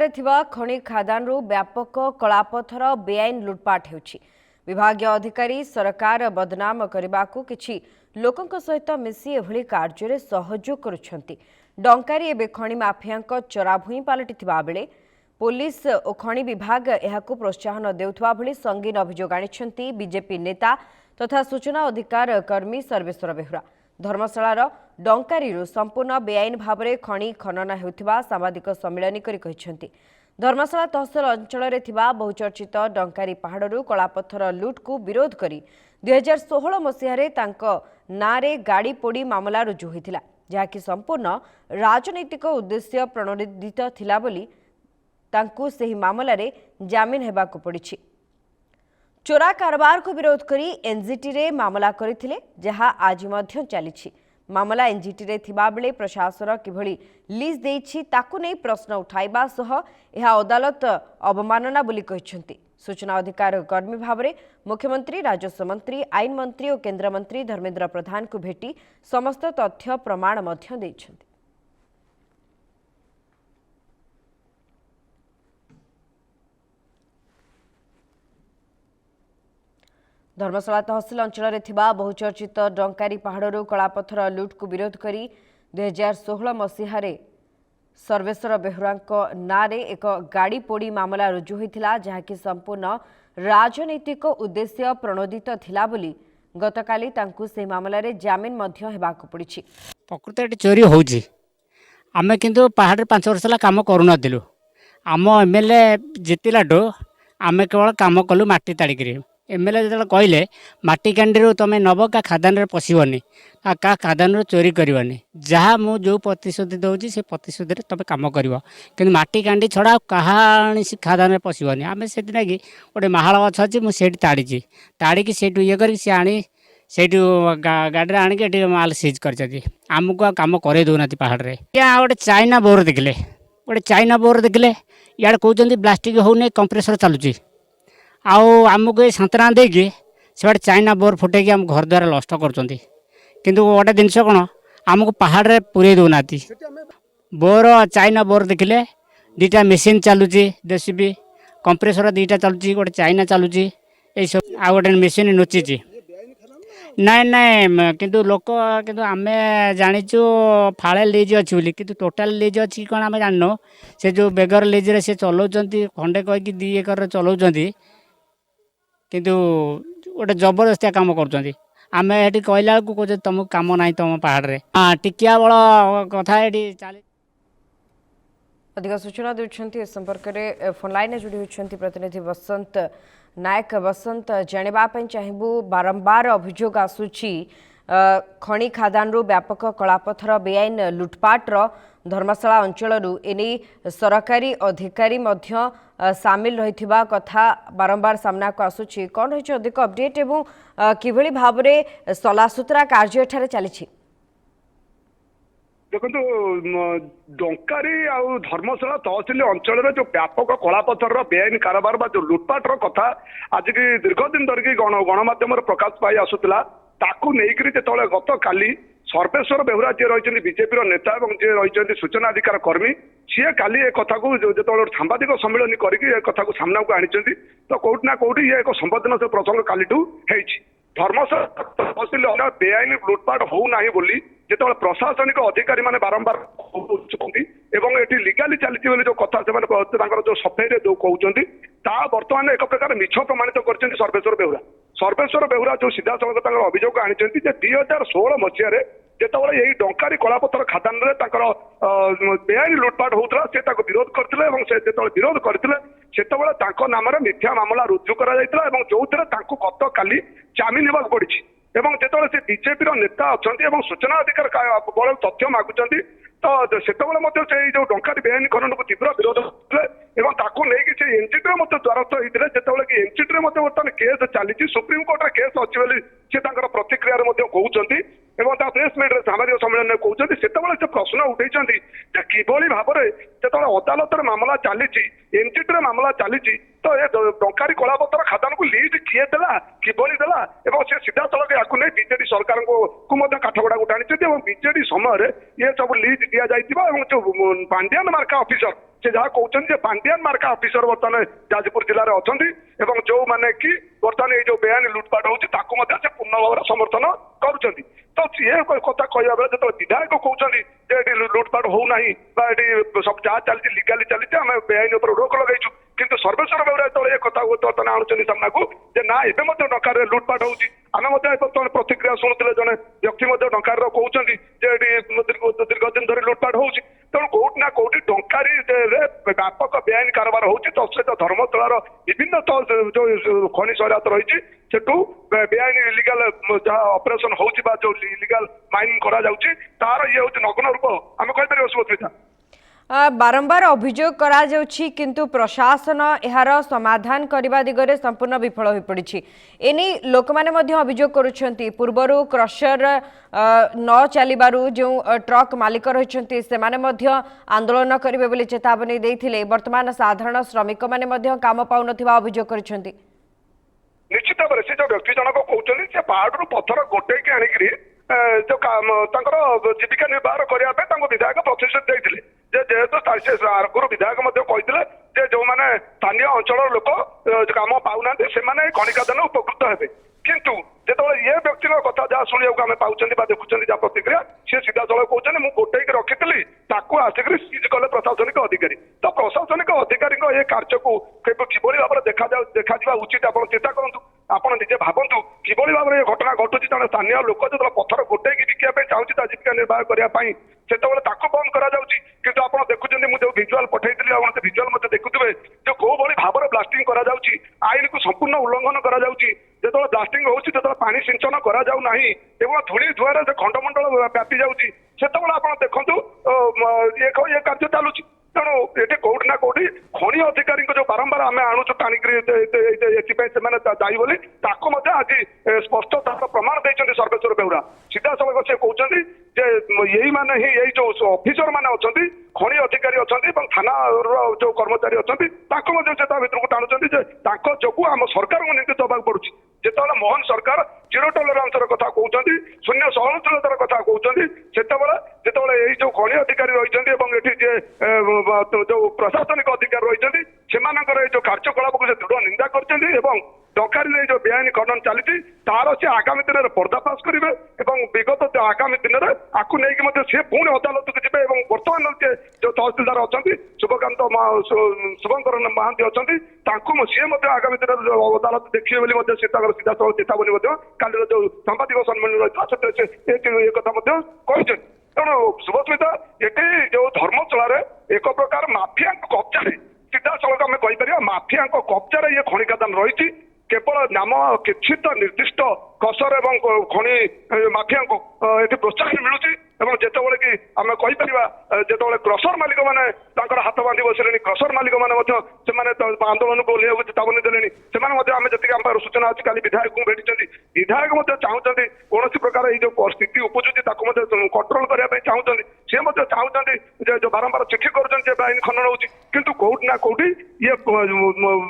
जिले में खनि खादान व्यापक कलापथर बेआईन लुटपाट होउछि। विभागीय अधिकारी सरकार बदनाम करने को किछि लोकंक सहित मिसी एभली कार्य सहयोग करुछंती। डंकारी एबे खनि माफिया चराभूई पलटिथिबा बेले पुलिस और खनि विभाग एहाकु प्रोत्साहन देउथबा भली संगीन अभियोग आनिछंती बीजेपी नेता तथा सूचना अधिकार कर्मी सर्वेश्वर बेहुरा। धर्मशालार डंकारीरू संपूर्ण बेआईन भाव में खनि खनन हेउथिबा सामाजिक सम्मेलन करी कहिसेंती। धर्मशाला तहसिल अंचल में बहुचर्चित डंकारी पहाड़ू कलापथर लुट को विरोध करी 2016 मसीह नारे गाड़ी पोड़ी मामला रुजु होइथिला, जहाँकि संपूर्ण राजनैतिक उद्देश्य प्रणोदित थिला बोली तांकू सेही मामला रे जामिन हेबाकु पड़िछि। चोरा कारबार को विरोध करी एनजीटी रे मामला करथिले, जहाँ आज मध्य चलीछि। मामला एनजीटी रे थिबा बेले प्रशासन किभली लीज देइछि ताकू नै प्रश्न उठाइबा सह एहा अदालत अवमानना बोली कहिसेंती। सूचना अधिकार कर्मी भाव में मुख्यमंत्री, राजस्व मंत्री, आईन मंत्री और केंद्र मंत्री धर्मेंद्र प्रधान को भेटी समस्त तथ्य प्रमाण मध्य देइछंती। धर्मशाला तहसिल अंचल में बहुचर्चित डंकारी पहाड़ू कलापथर लुट को विरोध करी 2016 मसीह सर्वेश्वर बेहुरा नारे एक गाड़ी पोड़ी मामला रुजु होइथिला, जहाँकि संपूर्ण राजनैतिक उद्देश्य प्रणोदित थिला बोली गतकाली तांकू से मामला रे जामिन मध्य हेबाकु पड़िछि। प्रकृति चोरी होउछि, आमे किंतु पहाड़ 5 वर्ष ला काम करू नथिलु। आम एमएलए जितिलाडो आमे केवल काम कलु माटी ताड़िकरी। एमएलए जो कहले माटी कांडी तुम नब का खादान पशबनी का खादान चोरी करनी, जहाँ मु जो प्रतिश्रुति दूसरी से प्रतिश्रुति तुम कम कर कि माटी कांडी छड़ा कहानी खादान पशबनी। आम से गोटे माहल गछ अच्छी मुझे ताड़ी ताड़ी से ये कर से गाड़ी आणिक माल सीज कर आमको कम कर दौना पहाड़ में। गोटे चाइना बोर देखले, गोटे चाइना बोर देखले इे कहते प्लास्टिक होने कंप्रेसर चलुची आमको ये सांतना देकी से चाइना बोर फुटे आम घर द्वारा नष्ट कर। गोटे जिनस कौन आमको पहाड़ में पूरे दौना बोर चाइना बोर देखले दीटा मेसीन चलुची जेसीबी कंप्रेसर दीटा चलुची गोटे चाइना चलुची ये सब आ गोटे मेसीन नुची नाई नाई किंतु लोक किंतु आमे जानिचु फाळे लीज अच्छी बोली किंतु टोटाल लीज अच्छी कौन आम जान से जो बेगर लीज रे से चलाउछंती खंडे कहीकि 2 एकर चलाउछंती किंतु गोटे जबरदस्तिया काम कर। आम ये कहला बेलू कहे तुमको कम ना तुम पहाड़ में। हाँ टिकिया बड़ कथा ये चली। अधिक सूचना देउछंती संपर्क में फोन लाइन जोड़ी होती प्रतिनिधि बसंत नायक। बसंत जानिबा पई चाहिबू बारंबार अभियोग आसुची खनि खादान व्यापक कलापथर बेआईन लुटपाटर धर्मशाला अंचलरू एने सरकारी अधिकारी मध्य सामिल रहिथिबा कथा बारंबार सामना को आसुची। कौन रही अधिक अपडेट एवं किभली भाव में सलासुतरा कार्य एठारे चली? देखो डंकारी आउ धर्मशाला तहसिल अंचल में जो व्यापक कलापथर बेआईन कारोबार जो लुटपाटर कथा आज की दीर्घ दिन धरिकी गणमाध्यम प्रकाश पाई आसूला ताकू नेइकरी जेतबेले गत काली सर्वेश्वर बेहुरा जी रही बीजेपी नेता और जी रही सूचना अधिकार कर्मी सी काली ए कथा को जो सांबादिक सम्मेलन करके कथा को सामना को आनी तो कौटी ना कौटी ये एक संवेदनशील प्रसंग कालीठू धर्मशाला तहसिल बेआईन लुटपाट होना बोली जो प्रशासनिक अधिकारी माने बारंबार ये लिगाली चली जो कथा से जो सफेई जो कहते बर्तमान एक प्रकार मिछ प्रमाणित कर सर्वेश्वर बेहुरा। सर्वेश्वर बेहुरा जो सीधा सड़क अभियोग आनी 2016 मसीह जितेबाला यही डंकारी कलापथर खादान में बेआईन लुटपाट होता से विरोध करते विरोध करते से नाम मिथ्या मामला रुजु कर जो गत काली जामिन होगा पड़ी एवं जो से बीजेपी नेता अच्छा सूचना अधिकार बल तथ्य मागुंट तो से जो डंकारी बेआईन खनन को तीव्र विरोध करते से एनजीटी द्वारस्थ होते जितेबाला कि एनजीटी बर्तमान केस चली सुप्रीम कोर्ट केस अच्छी से प्रतिक्रिया कहते प्रेस मीट सामाजिक सम्मेलन कहते से प्रश्न उठे किभली भाव में जो अदालत मामला चली एनजीटी मामला चली ତ ଏ ଟଙ୍କାରୀ କଳାପଥର ଖାଦାନକୁ ଲିଜ୍ କିଏ ଦେଲା, କିଭଳି ଦେଲା, ଏବଂ ସେ ସିଧାସଳଖ ୟାକୁ ନେଇ ବିଜେଡି ସରକାରଙ୍କୁ ମଧ୍ୟ କାଠଗଡାକୁ ଟାଣିଛନ୍ତି ଏବଂ ବିଜେଡି ସମୟରେ ଇଏ ସବୁ ଲିଜ୍ ଦିଆଯାଇଥିବା ଏବଂ ଯୋଉ ପାଣ୍ଡିଆନ ମାର୍କା ଅଫିସର ସେ ଯାହା କହୁଛନ୍ତି ଯେ ପାଣ୍ଡିଆନ ମାର୍କା ଅଫିସର ବର୍ତ୍ତମାନ ଯାଜପୁର ଜିଲ୍ଲାରେ ଅଛନ୍ତି ଏବଂ ଯୋଉମାନେ କି ବର୍ତ୍ତମାନ ଏଇ ଯୋଉ ବେଆଇନ ଲୁଟପାଟ ହଉଛି ତାକୁ ମଧ୍ୟ ସେ ପୂର୍ଣ୍ଣ ଭାବରେ ସମର୍ଥନ କରୁଛନ୍ତି। ତ ଏ କଥା କହିବା ବେଳେ ଯେତେବେଳେ ବିଧାୟକ କହୁଛନ୍ତି ଯେ ଏଠି ଲୁଟପାଟ ହଉନାହିଁ ବା ଏଠି ସବୁ ଯାହା ଚାଲିଛି ଲିଗାଲି ଚାଲିଛି ଆମେ ବେଆଇନ ଉପରେ ରୋକ ଲଗାଇଛୁ, କିନ୍ତୁ ସର୍ବେଶ୍ୱର ବେଉରା ଯେତେବେଳେ ଏ କଥା ବର୍ତ୍ତମାନ ଆଣୁଛନ୍ତି ସାମ୍ନାକୁ ଯେ ନା ଏବେ ମଧ୍ୟ ଟଙ୍କାରେ ଲୁଟପାଟ ହଉଛି, ଆମେ ମଧ୍ୟ ବର୍ତ୍ତମାନ ପ୍ରତିକ୍ରିୟା ଶୁଣୁଥିଲେ ଜଣେ ବ୍ୟକ୍ତି ମଧ୍ୟ ଟଙ୍କାରେ କହୁଛନ୍ତି ଯେ ଏଠି ଦୀର୍ଘ ଦିନ ଧରି ଲୁଟପାଟ ହଉଛି। ତେଣୁ କୋଉଠି ନା କୋଉଠି ଟଙ୍କାରୀ ବ୍ୟାପକ ବେଆଇନ କାରବାର ହଉଛି। ତ ସହିତ ଧର୍ମଶାଳାର ବିଭିନ୍ନ ଯୋଉ ଖଣି ସୈରାତ ରହିଛି ସେଠୁ ବେଆଇନ ଇଲିଗାଲ ଯାହା ଅପରେସନ ହଉଛି ବା ଯୋଉ ଇଲିଗାଲ ମାଇନିଂ କରାଯାଉଛି ତାର ଇଏ ହଉଛି ନଗ୍ନ ରୂପ ଆମେ କହିପାରିବା ସୁଭଦ୍ରିତା। ବାରंबार अभियोग करा जाउछि किंतु प्रशासन एहार समाधान करने दिगरे संपूर्ण विफल हो पड़ी। एनी लोक माने मध्य अभियोग करुछंती पूर्वरु क्रशर न चलिबारु जो ट्रक मालिक रहिछंती से माने मध्य आंदोलन करिवे बोली चेतावनी देइथिले। वर्तमान साधारण श्रमिक माने मध्य काम पाउ नथिबा अभियोग करिछंती। निश्चित भाव से जो व्यक्ति जनक कहते से पहाड़ पथर गोटे की आणिक जो जीविका निर्वाह करने विधायक प्रतिश्रुति देते जेहेतु आगुरी विधायक कहते जो मैंने स्थानीय अंचल लोक काम पाऊना से खनि खादान उपकृत हे किंतु जो ये व्यक्ति कथा जहाँ शुणा आम पाँच देखुं जहाँ प्रतिक्रिया सी सीधा सड़क कहते मुझे गोटे रखी आसिक सीज कले प्रशासनिक अधिकारी। तो प्रशासनिक अधिकारी ये कार्य को किभली भाव में देखा उचित आप चिंता करूँ ଆପଣ ନିଜେ ଭାବନ୍ତୁ କିଭଳି ଭାବରେ ଏ ଘଟଣା ଘଟୁଛି। ଜଣେ ସ୍ଥାନୀୟ ଲୋକ ଯେତେବେଳେ ପଥର ଗୋଟେଇକି ବିକିବା ପାଇଁ ଚାହୁଁଛି ତା ଜୀବିକା ନିର୍ବାହ କରିବା ପାଇଁ ସେତେବେଳେ ତାକୁ ବନ୍ଦ କରାଯାଉଛି। କିନ୍ତୁ ଆପଣ ଦେଖୁଛନ୍ତି ମୁଁ ଯୋଉ ଭିଜୁଆଲ ପଠେଇଥିଲି ଆପଣ ସେ ଭିଜୁଆଲ ମଧ୍ୟ ଦେଖୁଥିବେ ଯେ କୋଉଭଳି ଭାବରେ ବ୍ଲାଷ୍ଟିଂ କରାଯାଉଛି, ଆଇନକୁ ସମ୍ପୂର୍ଣ୍ଣ ଉଲ୍ଲଂଘନ କରାଯାଉଛି। ଯେତେବେଳେ ବ୍ଲାଷ୍ଟିଂ ହଉଛି ଯେତେବେଳେ ପାଣି ସିଞ୍ଚନ କରାଯାଉ ନାହିଁ ଏବଂ ଧୂଳି ଧୁଆରେ ସେ ଖଣ୍ଡମଣ୍ଡଳ ବ୍ୟାପି ଯାଉଛି ସେତେବେଳେ ଆପଣ ଦେଖନ୍ତୁ ଏ କାର୍ଯ୍ୟ ଚାଲୁଛି। ତେଣୁ ଏଠି କୋଉଠି ନା କୋଉଠି ଖଣି ଅଧିକାରୀଙ୍କୁ ଯୋଉ ବାରମ୍ବାର ଆମେ ଆଣୁଛୁ ଟାଣିକିରି ଏଥିପାଇଁ ସେମାନେ ଦାୟୀ ବୋଲି ତାକୁ ମଧ୍ୟ ଆଜି ସ୍ପଷ୍ଟ ତାର ପ୍ରମାଣ ଦେଇଛନ୍ତି ସର୍ବେଶ୍ୱର ବେଉରା। ସିଧାସଳଖ ସେ କହୁଛନ୍ତି ଯେ ଏଇ ମାନେ ହିଁ ଏଇ ଯୋଉ ଅଫିସର ମାନେ ଅଛନ୍ତି ଖଣି ଅଧିକାରୀ ଅଛନ୍ତି ଏବଂ ଥାନାର ଯୋଉ କର୍ମଚାରୀ ଅଛନ୍ତି ତାଙ୍କୁ ମଧ୍ୟ ସେ ତା ଭିତରକୁ ଟାଣୁଛନ୍ତି ଯେ ତାଙ୍କ ଯୋଗୁଁ ଆମ ସରକାରଙ୍କୁ ନିର୍ଦ୍ଦିଷ୍ଟ ହେବାକୁ ପଡୁଛି। ଯେତେବେଳେ ମୋହନ ସରକାର ଜିରୋ ଟଲରାନ୍ସର କଥା କହୁଛନ୍ତି, ଶୂନ୍ୟ ସହନଶୀଳତାର କଥା କହୁଛନ୍ତି, ସେତେବେଳେ ଯେତେବେଳେ ଏଇ ଯୋଉ ଖଣି ଅଧିକାରୀ ରହିଛନ୍ତି ଏବଂ ଏଠି ଯେ ଯୋଉ ପ୍ରଶାସନିକ ଅଧିକାରୀ ରହିଛନ୍ତି ସେମାନଙ୍କର ଏଇ ଯୋଉ କାର୍ଯ୍ୟକଳାପକୁ ସେ ଦୃଢ ନିନ୍ଦା କରିଛନ୍ତି ଏବଂ ଟଙ୍କାରୀରେ ଯୋଉ ବେଆଇନ ଖନନ ଚାଲିଛି ତାର ସେ ଆଗାମୀ ଦିନରେ ପର୍ଦ୍ଦାଫାଶ କରିବେ ଏବଂ ବିଗତ ଆଗାମୀ ଦିନରେ ଆକୁ ନେଇକି ମଧ୍ୟ ସେ ପୁଣି ଅଦାଲତକୁ ଯିବେ ଏବଂ ବର୍ତ୍ତମାନ ଯୋଉ ତହସିଲଦାର ଅଛନ୍ତି ଶୁଭଙ୍କର ମହାନ୍ତି ଅଛନ୍ତି ତାଙ୍କୁ ସିଏ ମଧ୍ୟ ଆଗାମୀ ଦିନରେ ଅଦାଲତ ଦେଖିବେ ବୋଲି ମଧ୍ୟ ସେ ତାଙ୍କର ସିଧାସଳଖ ଚେତାବନୀ ମଧ୍ୟ କାଲିର ଯୋଉ ସାମ୍ବାଦିକ ସମ୍ମିଳନୀ ରହିଥିଲା ସେଥିରେ ସେ ଏ କଥା ମଧ୍ୟ କହିଛନ୍ତି। ତେଣୁ ଶୁଭସ୍ମିତା ଏଠି ଯୋଉ ଧର୍ମଶାଳାରେ ଏକ ପ୍ରକାର ମାଫିଆଙ୍କ କବ୍ଜାରେ ସିଧାସଳଖ ଆମେ କହିପାରିବା ମାଫିଆଙ୍କ କବ୍ଜାରେ ଇଏ ଖଣି ଖାଦାନ ରହିଛି। କେବଳ ନାମ କିଛି ତ ନିର୍ଦ୍ଦିଷ୍ଟ କସର ଏବଂ ଖଣି ମାଫିଆଙ୍କୁ ଏଠି ପ୍ରୋତ୍ସାହନ ମିଳୁଛି ଏବଂ ଯେତେବେଳେ କି ଆମେ କହିପାରିବା ଯେତେବେଳେ କ୍ରସର ମାଲିକ ମାନେ ତାଙ୍କର ହାତ ବାନ୍ଧି ବସିଲେଣି, କ୍ରସର ମାଲିକ ମାନେ ମଧ୍ୟ ସେମାନେ ଆନ୍ଦୋଳନକୁ ଓହ୍ଲାଇବାକୁ ଚେତାବନୀ ଦେଲେଣି। ସେମାନେ ମଧ୍ୟ ଆମେ ଯେତିକି ଆମ ପାଖରେ ସୂଚନା ଅଛି କାଲି ବିଧାୟକଙ୍କୁ ଭେଟିଛନ୍ତି। ବିଧାୟକ ମଧ୍ୟ ଚାହୁଁଛନ୍ତି କୌଣସି ପ୍ରକାର ଏଇ ଯୋଉ ସ୍ଥିତି ଉପୁଜୁଛି ତାକୁ ମଧ୍ୟ କଣ୍ଟ୍ରୋଲ କରିବା ପାଇଁ ଚାହୁଁଛନ୍ତି। ସେ ମଧ୍ୟ ଚାହୁଁଛନ୍ତି ଯେ ଯୋଉ ବାରମ୍ବାର ଚିଠି କରୁଛନ୍ତି ଯେ ଆଇନ ଖନନ ହଉଛି କିନ୍ତୁ କୋଉଠି ନା କୋଉଠି ଇଏ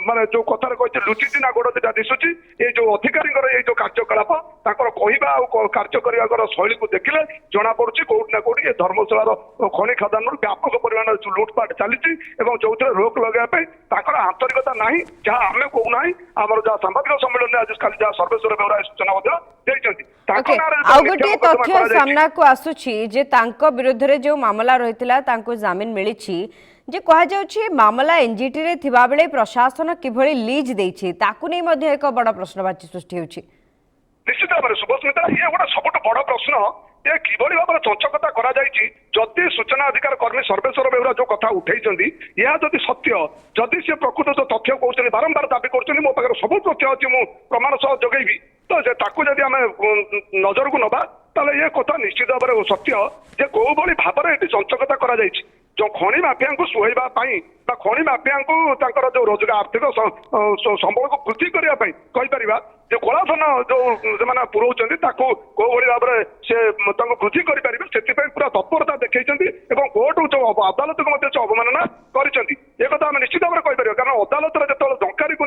ମାନେ ଯୋଉ କଥାରେ କହିছে ଲୁଚିଛି ନା ଗୋଡ ଦିଟା ଦିଶୁଛି। ଏଇ ଯୋଉ ଅଧିକାରୀଙ୍କର ଏଇ ଯୋଉ କାର୍ଯ୍ୟକଳାପ ତାଙ୍କର କହିବା ଆଉ କାର୍ଯ୍ୟ କରିବାର ଶୈଳୀକୁ ଦେଖିଲେ ଜଣା ପଡୁଛି କୋଉଠି ନା କୋଉଠି ଏ ଧର୍ମଶାଳାର ଖଣି ଖାଦାନରୁ ବ୍ୟାପକ ପରିମାଣରେ ଲୁଟପାଟ ଚାଲିଛି ଏବଂ ଯୋଉଥିରେ ରୋକ ଲଗାଇବା ପାଇଁ ତାଙ୍କର ଆନ୍ତରିକତା ନାହିଁ। ଯାହା ଆମେ କହୁନାହିଁ ଆମର ଯାହା ସାମ୍ବାଦିକ ସମ୍ମିଳନୀରେ ଆଜି କାଲି ଯାହା ସର୍ବେଶ୍ୱର ବେଉରା ସୂଚନା ମଧ୍ୟ ଦେଇଛନ୍ତି। ଆଉ गोटे तथ्य सामना को आसुछि जे तांको विरुद्धरे जो मामला रहितला तांको जामिन मिलिछि जे कहा जाउछि मामला एनजीटी रे थिबा बेले प्रशासन किभଳି लीज देछि ताकु नै मध्ये एक बड़ प्रश्नवाची सृष्टि होछि। निश्चित भाव में सुभस्मिता ये गोटे सबुठ बड़ प्रश्न ये किभଳି भाव में चंचकता करा जायछि। जदि सूचना अधिकार कर्मी सर्वेश्वर बेउरा जो कथा उठेइछन्ती या जदि सत्य जदि से प्रकृत जो तथ्य कहउछन्ती बारंबार दाबी करछन्ती मो पाखर सब तथ्य अछि मु प्रमाण सह जगैबी तो से ताकू जदि आमे नजर को नबा ताले ये कथा निश्चित भाव में सत्य जे कोभଳି भाव में एटी चंचकता करा जायछि। जो खनि माफिया को सुहाइबा पाई बा खनि माफिया को तांकर जो रोजगार आर्थिक संबल को वृद्धि करबा पाई कहि परिबा जे कलाधन जो सेमाना पुरौचन्ती ताको कोभଳି भाव में से तांको वृद्धि करि परिबे सेति पई पूरा तत्परता देखैचन्ती एवं कोर्ट जो अदालत को मध्ये अवमानना करिसन्ती। ए कथा हम निश्चित भाव में कहि परिबा कारण अदालत रे जेतବେଳେ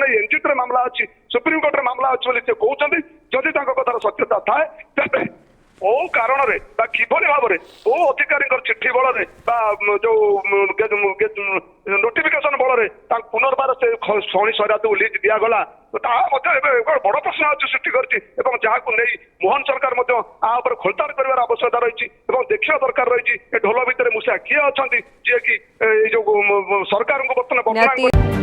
ବର୍ତ୍ତମାନ ଏନଜିଟିରେ ମାମଲା ଅଛି, ସୁପ୍ରିମକୋର୍ଟରେ ମାମଲା ଅଛି ବୋଲି ସେ କହୁଛନ୍ତି। ଯଦି ତାଙ୍କ କଥାର ସତ୍ୟତା ଥାଏ ତେବେ କୋଉ କାରଣରେ ବା କିଭଳି ଭାବରେ କୋଉ ଅଧିକାରୀଙ୍କ ଚିଠି ବଳରେ ବା ଯୋଉ ନୋଟିଫିକେସନ ବଳରେ ତାଙ୍କୁ ପୁନର୍ବାର ସେ ଖଣି ସୈରାତକୁ ଲିଜ୍ ଦିଆଗଲା, ତାହା ମଧ୍ୟ ଏବେ ଏକ ବଡ ପ୍ରଶ୍ନ ଅଛି ସୃଷ୍ଟି କରିଛି ଏବଂ ଯାହାକୁ ନେଇ ମୋହନ ସରକାର ମଧ୍ୟ ଆ ଉପରେ ଖୋଳତାଡ କରିବାର ଆବଶ୍ୟକତା ରହିଛି ଏବଂ ଦେଖିବା ଦରକାର ରହିଛି ଏ ଢୋଲ ଭିତରେ ମୂଷା କିଏ ଅଛନ୍ତି ଯିଏକି ଏଇ ଯୋଉ ସରକାରଙ୍କୁ ବର୍ତ୍ତମାନ ବଦନାମ